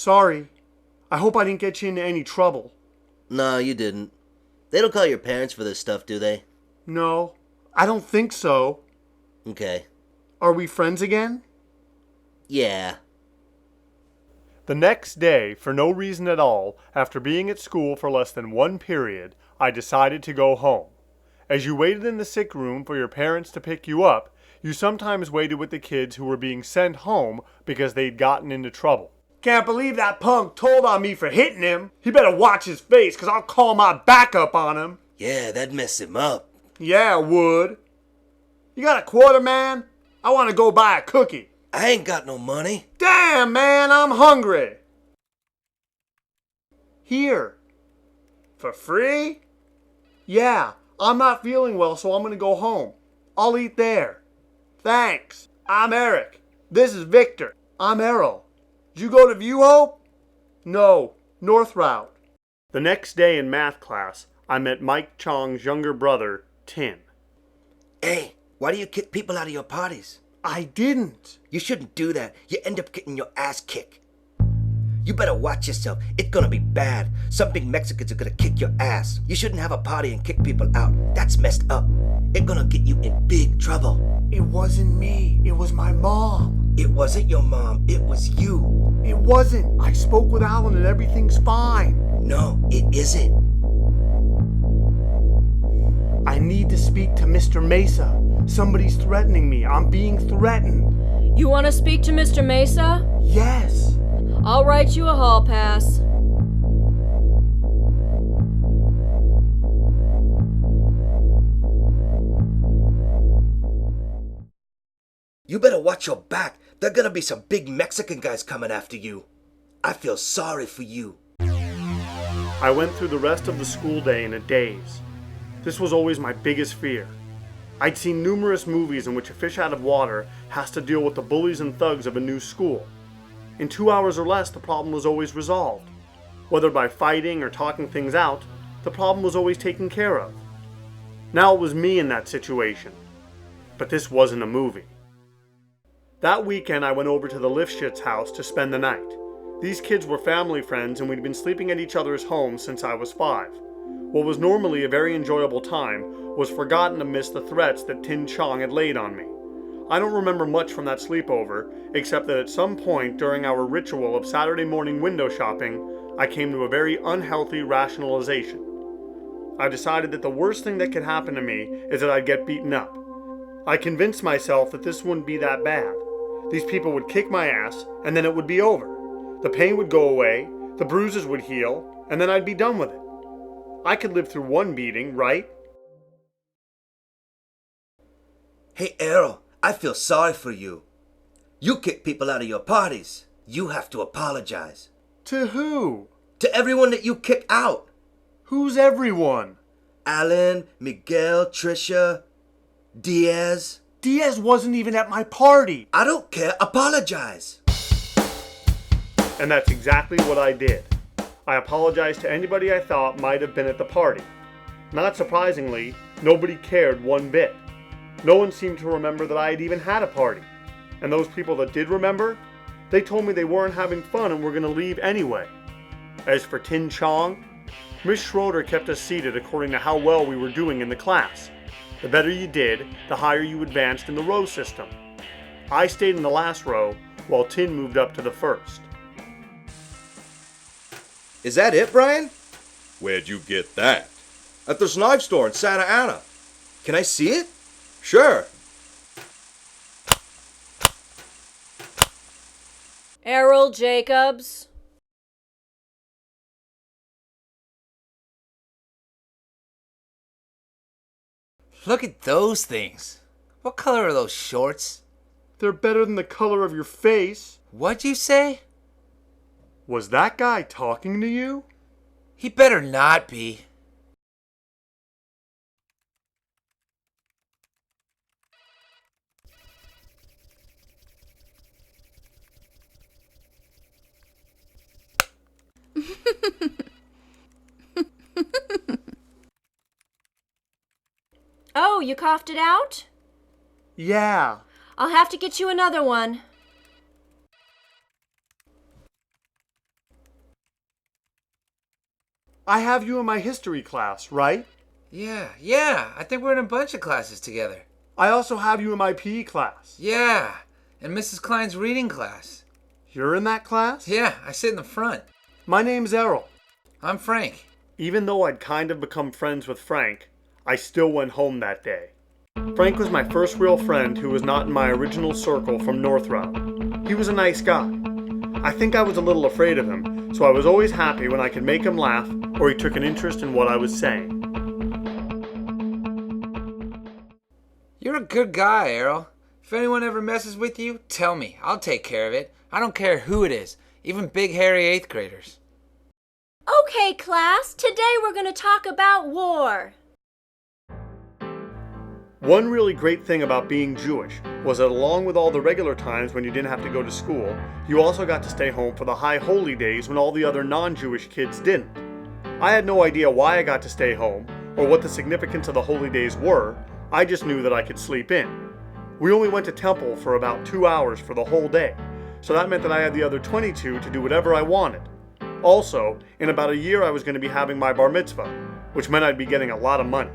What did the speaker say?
Sorry. I hope I didn't get you into any trouble. No, you didn't. They don't call your parents for this stuff, do they? No, I don't think so. Okay. Are we friends again? Yeah. The next day, for no reason at all, after being at school for less than one period, I decided to go home. As you waited in the sick room for your parents to pick you up, you sometimes waited with the kids who were being sent home because they'd gotten into trouble. Can't believe that punk told on me for hitting him. He better watch his face, 'cause I'll call my backup on him. Yeah, that'd mess him up. Yeah, it would. You got a quarter, man? I want to go buy a cookie. I ain't got no money. Damn, man, I'm hungry. Here. For free? Yeah, I'm not feeling well, so I'm going to go home. I'll eat there. Thanks. I'm Eric. This is Victor. I'm Erol. Did you go to View Hope? No, North Route. The next day in math class, I met Mike Chong's younger brother, Tin. Hey, why do you kick people out of your parties? I didn't. You shouldn't do that. You end up getting your ass kicked. You better watch yourself. It's gonna be bad. Some big Mexicans are gonna kick your ass. You shouldn't have a party and kick people out. That's messed up. It's gonna get you in big trouble. It wasn't me. It was my mom. It wasn't your mom. It was you. It wasn't. I spoke with Alan and everything's fine. No, it isn't. I need to speak to Mr. Mesa. Somebody's threatening me. I'm being threatened. You want to speak to Mr. Mesa? Yes. I'll write you a hall pass. You better watch your back. There are gonna be some big Mexican guys coming after you. I feel sorry for you. I went through the rest of the school day in a daze. This was always my biggest fear. I'd seen numerous movies in which a fish out of water has to deal with the bullies and thugs of a new school. In 2 hours or less, the problem was always resolved. Whether by fighting or talking things out, the problem was always taken care of. Now it was me in that situation. But this wasn't a movie. That weekend, I went over to the Lifshit's house to spend the night. These kids were family friends, and we'd been sleeping at each other's homes since I was 5. What was normally a very enjoyable time was forgotten amidst the threats that Tin Chong had laid on me. I don't remember much from that sleepover, except that at some point during our ritual of Saturday morning window shopping, I came to a very unhealthy rationalization. I decided that the worst thing that could happen to me is that I'd get beaten up. I convinced myself that this wouldn't be that bad. These people would kick my ass, and then it would be over. The pain would go away, the bruises would heal, and then I'd be done with it. I could live through one beating, right? Hey, Erol, I feel sorry for you. You kick people out of your parties. You have to apologize. To who? To everyone that you kick out. Who's everyone? Alan, Miguel, Trisha, Diaz. Diaz wasn't even at my party. I don't care. Apologize. And that's exactly what I did. I apologized to anybody I thought might have been at the party. Not surprisingly, nobody cared one bit. No one seemed to remember that I had even had a party. And those people that did remember, they told me they weren't having fun and were going to leave anyway. As for Tin Chong, Miss Schroeder kept us seated according to how well we were doing in the class. The better you did, the higher you advanced in the row system. I stayed in the last row, while Tin moved up to the first. Is that it, Brian? Where'd you get that? At this knife store in Santa Ana. Can I see it? Sure. Errol Jacobs. Look at those things. What color are those shorts? They're better than the color of your face. What'd you say? Was that guy talking to you? He better not be. Oh, you coughed it out? Yeah. I'll have to get you another one. I have you in my history class, right? Yeah. I think we're in a bunch of classes together. I also have you in my PE class. Yeah, and Mrs. Klein's reading class. You're in that class? Yeah, I sit in the front. My name's Erol. I'm Frank. Even though I'd kind of become friends with Frank, I still went home that day. Frank was my first real friend who was not in my original circle from Northrow. He was a nice guy. I think I was a little afraid of him, so I was always happy when I could make him laugh or he took an interest in what I was saying. You're a good guy, Errol. If anyone ever messes with you, tell me. I'll take care of it. I don't care who it is, even big hairy 8th graders. Okay, class, today we're going to talk about war. One really great thing about being Jewish was that along with all the regular times when you didn't have to go to school, you also got to stay home for the high holy days when all the other non-Jewish kids didn't. I had no idea why I got to stay home or what the significance of the holy days were. I just knew that I could sleep in. We only went to temple for about 2 hours for the whole day, so that meant that I had the other 22 to do whatever I wanted. Also, in about a year I was going to be having my bar mitzvah, which meant I'd be getting a lot of money.